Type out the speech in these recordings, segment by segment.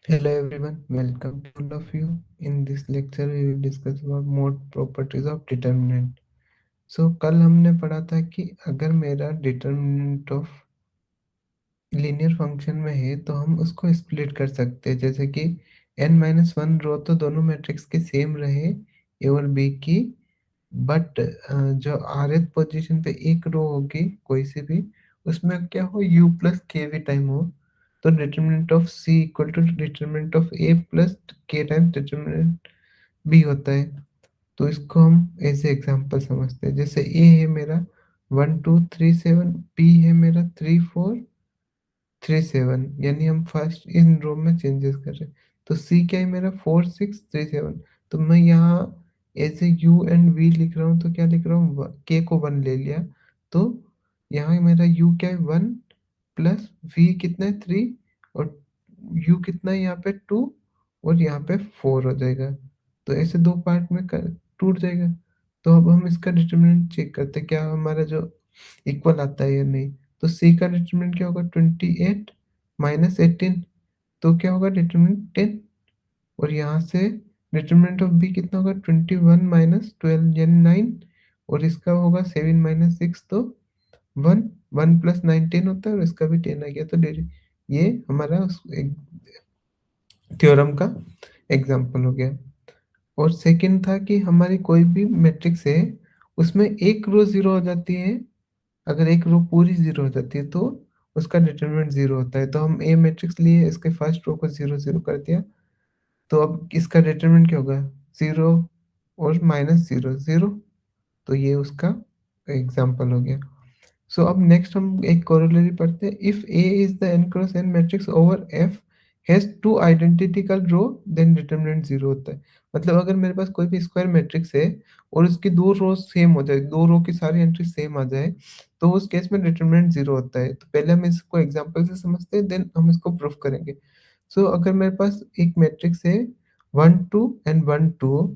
Hello everyone, welcome to all of you. In this lecture, we will discuss about more properties of determinant. So कल हमने पढ़ा था कि अगर मेरा डिटर्मिनेंट ऑफ लीनियर फंक्शन में है तो हम उसको स्प्लिट कर सकते हैं, जैसे कि n-1 रो तो दोनों मैट्रिक्स के सेम रहे ए और बी की, बट जो rth पोजीशन पे एक रो होगी कोई सी भी, उसमें क्या हो u plus k v time हो, तो determinant of c equal to determinant of a plus k times determinant b होता है। तो इसको हम ऐसे एग्जांपल समझते हैं, जैसे a है मेरा 1 2 3 7, b है मेरा 3 4 3 7, यानी हम फर्स्ट इन रो में चेंजेस कर रहे हैं। तो c क्या है मेरा 4 6 3 7, तो मैं यहाँ ऐसे u एंड v लिख रहा हूँ, तो क्या लिख रहा हूँ, k को 1 ले लिया, तो यहाँ मेरा u क्या है 1 प्लस v कितना है 3, और u कितना है यहाँ पे 2, और यहाँ पे 4 हो जाएगा। तो ऐसे दो पार्ट में टूट जाएगा। तो अब हम इसका डिटरमिनेंट चेक करते हैं, क्या हमारा जो इक्वल आता है या नहीं। तो c का डिटरमिनेंट क्या होगा 28 माइनस 18, तो क्या होगा डिटरमिनेंट 10। और यहाँ से डिटरमिनेंट ऑफ b कितना होगा 21 माइनस 12 यानी 9, और इसका होगा 7 माइनस 6, तो 1 1 प्लस 9 10 होता है, और इसका भी 10 आ गया। तो ये हमारा उस एक थ्योरम का एग्जाम्पल हो गया। और सेकंड था कि हमारी कोई भी मैट्रिक्स है, उसमें एक रो जीरो हो जाती है, अगर एक रो पूरी जीरो हो जाती है तो उसका डिटरमिनेंट जीरो होता है। तो हम ए मैट्रिक्स लिए, इसके फर्स्ट रो को जीरो जीरो कर दिया, तो अब इसका डिटरमिनेंट क्या होगा जीरो और माइनस जीरो जीरो। तो ये उसका एग्जाम्पल हो गया। सो अब नेक्स्ट हम एक कोरोलरी पढ़ते हैं, if A is the n cross n matrix over f has two identical row then determinant zero होता है। मतलब अगर मेरे पास कोई भी स्क्वायर मैट्रिक्स है और उसकी दो रो सेम हो जाए, दो रो की सारी एंट्री सेम आ जाए, तो उस केस में डिटरमिनेंट जीरो होता है। तो पहले हम इसको एग्जांपल से समझते हैं, देन हम इसको प्रूफ करेंगे। सो अगर मेरे पास एक मैट्रिक्स है 1 2 एंड 1 2,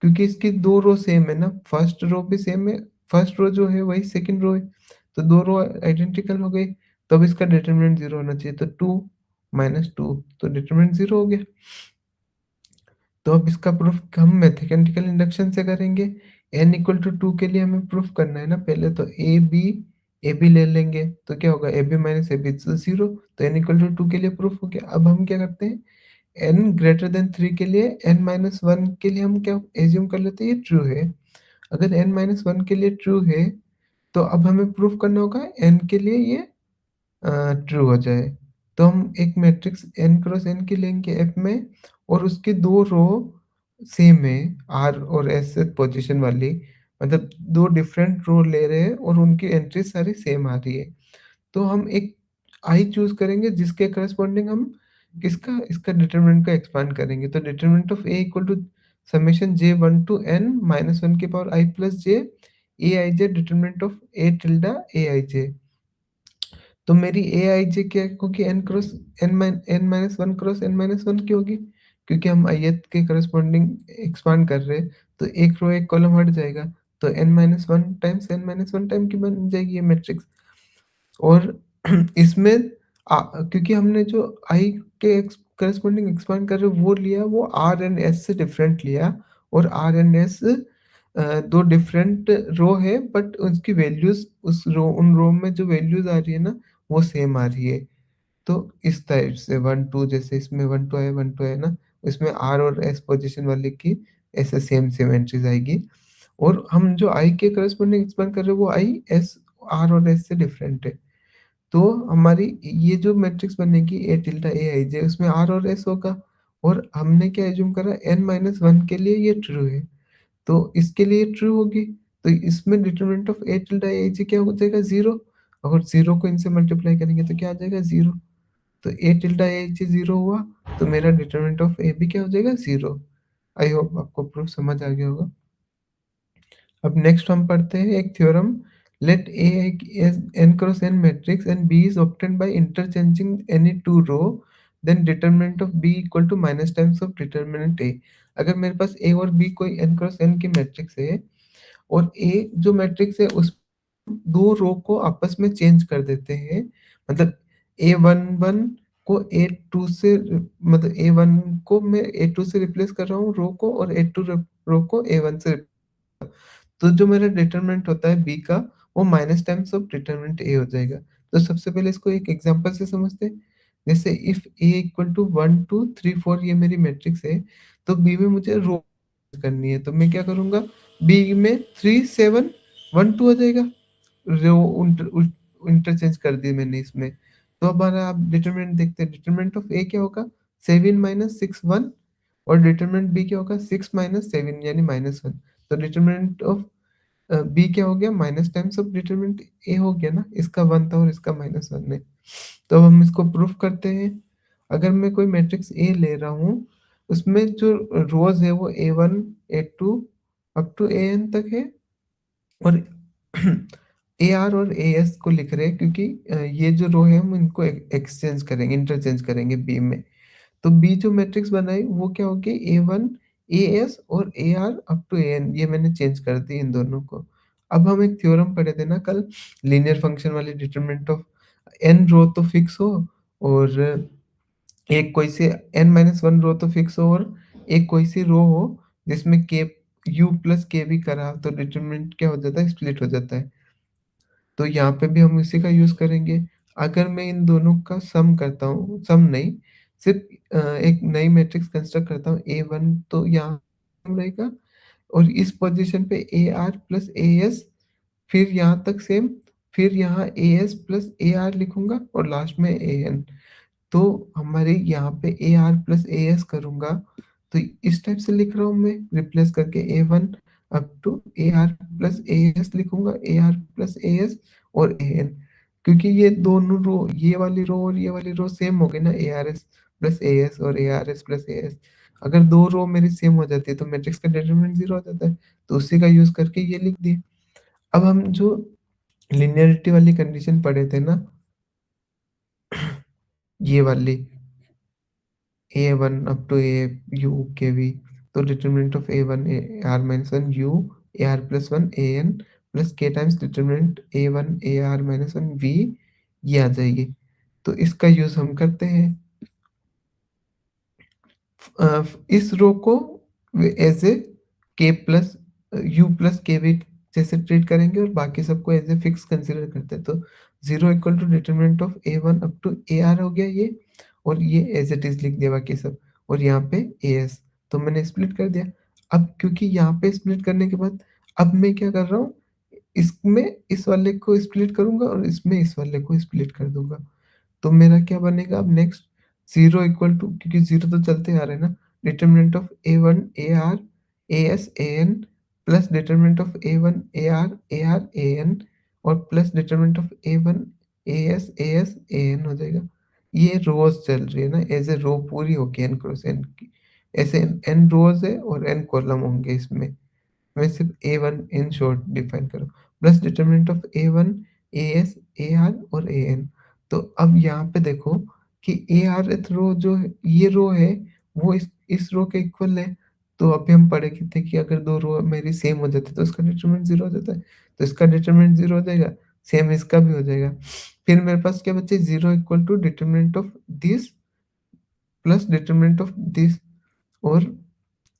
क्योंकि इसकी दो रो सेम है ना, फर्स्ट रो भी सेम है, फर्स्ट रो जो है वही सेकंड रो है, तो दो रो आइडेंटिकल हो गई, तब इसका डिटरमिनेंट जीरो होना चाहिए। तो 2 - 2, तो डिटरमिनेंट जीरो हो गया। तो अब इसका प्रूफ हम मैथमेटिकल इंडक्शन से करेंगे। n इक्वल टू 2 के लिए हमें प्रूफ करना है ना, पहले तो ए बी ले लेंगे, तो क्या होगा A B minus A B zero. तो n इक्वल टू 2 के लिए प्रूफ हो गया। अब हम क्या करते हैं, n ग्रेटर देन 3 के लिए, n-1 के लिए हम क्या एज्यूम कर लेते हैं, ये ट्रू है। अगर n-1 के लिए ट्रू है, तो अब हमें प्रूफ करना होगा n के लिए ये ट्रू हो जाए। तो हम एक मैट्रिक्स n क्रॉस n की लेंगे F में, और उसकी दो रो सेम है R और S पोजीशन वाली, मतलब दो डिफरेंट रो ले रहे हैं और उनकी एंट्री सारी सेम आ रही है। तो हम एक आई चूज करेंगे जिसके करस्पॉन्डिंग हम किसका इसका डिटरमिनेंट का एक्सपांड करेंगे। तो determinant of A equal to summation j1 to n-1 की power i plus J A I J, determinant of A tilde A I J. तो मेरी ए आई जे क्या होगी, n-1 क्रॉस n-1 की होगी, क्योंकि हम ith के करस्पॉन्डिंग एक्सपांड कर रहे हैं, तो एक रो एक कॉलम हट जाएगा, तो n-1 टाइम्स n-1 टाइम की बन जाएगी ये मैट्रिक्स। और इसमें क्योंकि हमने जो आई के करस्पॉन्डिंग एक्सपांड कर रहे हैं वो लिया, वो आर एंड एस से डिफरेंट लिया, और आर एंड एस दो डिफरेंट रो है, बट उसकी वैल्यूज उस रो उन रो में जो वैल्यूज आ रही है ना, वो सेम आ रही है। तो इस टाइप से 1 2, जैसे इसमें 1 2 है ना, इसमें आर और एस पोजीशन वाले की ऐसे सेम सेम एंट्रीज आएगी। और हम जो आई के करस्पॉन्डिंग एक्सपांड कर रहे हैं वो आई एस आर और एस से डिफरेंट है। तो हमारी ये जो मैट्रिक्स बनेगी ए टिल्डा ए आई जे, उसमें आर और एस होगा, और हमने क्या एज्यूम करा n-1 के लिए ये ट्रू है, तो इसके लिए ट्रू होगी। तो इसमें determinant of A tilde A I जे क्या हो जाएगा जीरो, और जीरो को इनसे मल्टीप्लाई करेंगे तो क्या आ जाएगा जीरो। तो ए tilde A I J zero हुआ, तो मेरा डिटरमिनेंट ऑफ ए भी क्या हो जाएगा जीरो। आई होप आपको प्रूफ समझ आ गया होगा। अब नेक्स्ट हम पढ़ते हैं एक theorem, let A n cross n matrix and b is obtained by interchanging any two row, then determinant of b equal to minus times of determinant a। अगर मेरे पास a और b कोई n क्रॉस n की matrix है, और a जो matrix है उस दो रो को आपस में चेंज कर देते हैं, मतलब a11 को A2 से मतलब A1 को मैं A2 से रिप्लेस कर रहा हूँ रो को, और A2 रो को A1 से। तो जो मेरा डिटरमिनेंट होता है बी का, वो माइनस टाइम्स ऑफ डिटरमिनेंट ए हो जाएगा। तो सबसे पहले इसको एक एग्जांपल से समझते हैं। जैसे इफ ए इक्वल टू 1 2 3 4 ये मेरी मैट्रिक्स है, तो बी में मुझे रो करनी है, तो मैं क्या करूंगा, बी में 3 7 1 2 आ जाएगा। रो इंटरचेंज कर दी मैंने इसमें। तो अब हमारा आप डिटरमिनेंट देखते हैं, डिटरमिनेंट ऑफ ए क्या होगा, 7 माइनस 6 1, और डिटरमिनेंट बी क्या होगा, 6 माइनस 7 यानी -1। तो डिटरमिनेंट ऑफ बी क्या हो गया, माइनस टाइम्स ऑफ डिटरमिनेंट ए हो गया ना, इसका 1 था और इसका -1 है। तो अब हम इसको प्रूफ करते हैं। अगर मैं कोई मैट्रिक्स ए ले रहा हूँ, उसमें जो रोज है वो A1 A2 up to AN तक है, और AR और AS को लिख रहे हैं क्योंकि ये जो रो है हम इनको एक्सचेंज करेंगे, इंटरचेंज करेंगे बी में। तो बी जो मैट्रिक्स बनाई वो क्या होगी, A1 AS और AR अप टू AN, ये मैंने चेंज कर दी इन दोनों को। अब हम एक थ्योरम पढ़े थे ना कल, लीनियर फंक्शन वाली, डिटरमिनेंट ऑफ n रो तो फिक्स हो, और एक कोई सी n-1 रो तो फिक्स हो, और एक कोई सी रो हो जिसमें k u प्लस k भी करा, तो डिटरमिनेंट क्या हो जाता है, स्प्लिट हो जाता है। तो यहाँ पे भी हम इसी का यूज़ करेंगे। अगर मैं इन दोनों का सम करता हूँ, सम नहीं, सिर्फ़ एक नई मैट्रिक्स कंस्ट्रक्ट करता हूँ A1, तो यहाँ रहेगा, और इस पोज़ीशन पे AR प्लस AS, फिर यहाँ तक सेम, फिर यहाँ AS प्लस AR लिखूँगा, और लास्ट में AN। तो हमारे यहाँ पे AR प्लस AS करूँगा, तो इस टाइप से लिख रहा हूँ मैं, रिप्लेस करके A1 up to AR plus AS लिखूँगा, AR प्लस AS और AN। क्योंकि ये दोनों रो, ये वाली रो और ये वाली रो सेम हो गई ना, ARS प्लस AS और ARS प्लस AS। अगर दो रो मेरी सेम हो जाती है तो मैट्रिक्स का डिटरमिनेंट 0 हो जाता है। तो उसी का यूज़ करके ये लिख दिए। अब हम जो लिनियरिटी वाली कंडीशन पढ़े थे ना, ये वाली A1 up to A U kv, तो determinant of A1 AR minus 1 U AR plus 1 AN plus k times determinant A1 AR minus 1 V, ये आ जाएगी। तो इसका यूज़ हम करते हैं। इस रो को एज ए के प्लस यू प्लस के भी जैसे ट्रीट करेंगे, और बाकी सबको एज ए फिक्स कंसिडर करते हैं। तो 0 equal to determinant of A1 up to AR हो गया ये, और ये एज इट इज लिख दिया बाकी सब, और यहाँ पे AS। तो मैंने स्प्लिट कर दिया। अब क्योंकि यहाँ पे स्प्लिट करने के बाद, अब मैं क्या कर रहा हूँ, इसमें इस वाले को स्प्लिट करूंगा और इसमें इस वाले को स्प्लिट कर दूंगा। तो मेरा क्या बनेगा अब नेक्स्ट, 0 इक्वल टू, क्योंकि 0 तो चलते आ रहे हैं ना, determinant of A1 AR AS AN plus determinant of A1 AR AR AN, और plus determinant of A1 AS AS AN हो जाएगा। ये रोज चल रही है ना, एज ए रो पूरी होगी n क्रॉस n की। ऐसे n रोज है और n कॉलम होंगे इसमें। मैं सिर्फ A1 इन शॉर्ट डिफाइन करूँ, plus determinant of A1 AS AR और AN। तो अब यहाँ पे देखो कि ARth रो जो है, ये रो है, वो इस रो के इक्वल है। तो अभी हम पढ़े कि थे कि अगर दो रो मेरी सेम हो जाती है तो इसका डिटरमिनेंट 0 हो जाता है। तो इसका डिटरमिनेंट 0 हो जाएगा, सेम इसका भी हो जाएगा। फिर मेरे पास क्या बचे, 0 equal to determinant of this plus determinant of this, और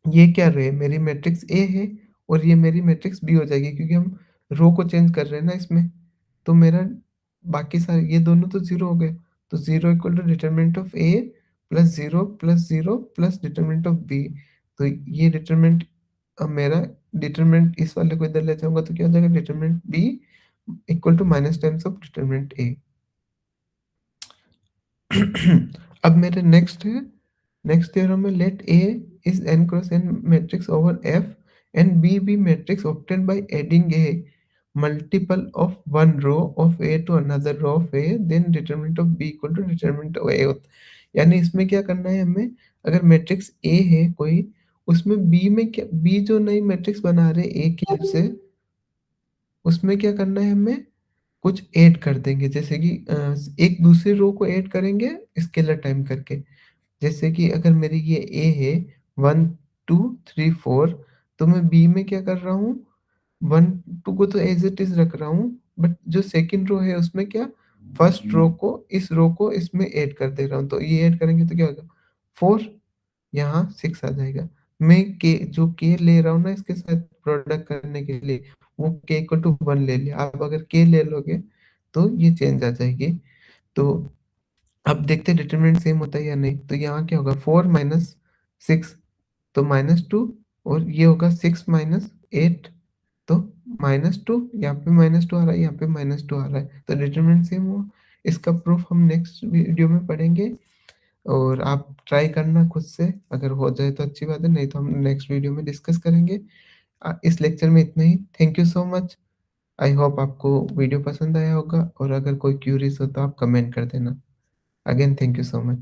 ये क्या रहे, मेरी मैट्रिक्स ए है, और ये मेरी मैट्रिक्स बी हो जाएगी, क्योंकि हम रो को चेंज कर रहे हैं ना इसमें। तो मेरा बाकी सारे ये दोनों तो जीरो हो गए। तो 0 equal to determinant of A plus zero plus determinant of B. तो ये डिटरमिनेंट, अब मेरा डिटरमिनेंट इस वाले को इधर ले जाऊंगा तो क्या हो जाएगा, determinant B equal to minus times of determinant A. अब मेरे नेक्स्ट थ्योरम में, let A is n cross n matrix over F and B be matrix obtained by adding a multiple of one row of A to another row of A, then determinant of B equal to determinant of A होता है। यानी इसमें क्या करना है हमें, अगर matrix A है कोई, उसमें B में क्या, B जो नई मैट्रिक्स बना रहे A की हेल्प से, उसमें क्या करना है हमें, कुछ ऐड कर देंगे, जैसे कि एक दूसरी रो को ऐड करेंगे स्केलर टाइम करके। जैसे कि अगर मेरी ये ए है 1 2 3 4, तो मैं बी में क्या कर रहा हूँ, 1 2 को तो एज इट इज रख रहा हूँ, बट जो सेकंड रो है उसमें क्या, फर्स्ट रो को इस रो को इसमें ऐड कर दे रहा हूँ, तो ये ऐड करेंगे तो क्या होगा 4, यहाँ 6 आ जाएगा। मैं के जो के ले रहा हूँ ना इसके साथ प्रोडक्ट करने के लिए, वो के इक्वल टू 1 ले लिया। आप अगर के ले लोगे तो ये चेंज आ जाएगी। तो अब देखते हैं डिटरमिनेंट सेम होता है या नहीं। तो यहाँ क्या होगा 4 माइनस 6, तो -2, और ये होगा 6 माइनस 8, तो -2, यहाँ पे -2 आ रहा है, यहाँ पे -2 आ रहा है, तो डिटरमिनेंट सेम हुआ। इसका प्रूफ हम नेक्स्ट वीडियो में पढ़ेंगे, और आप ट्राई करना खुद से, अगर हो जाए तो अच्छी बात है, नहीं तो हम नेक्स्ट वीडियो में डिस्कस करेंगे। इस लेक्चर में इतना ही। Thank you so much. I hope आपको वीडियो पसंद आया होगा, और अगर कोई क्यूरीज हो तो आप कमेंट कर देना। Again thank you so much.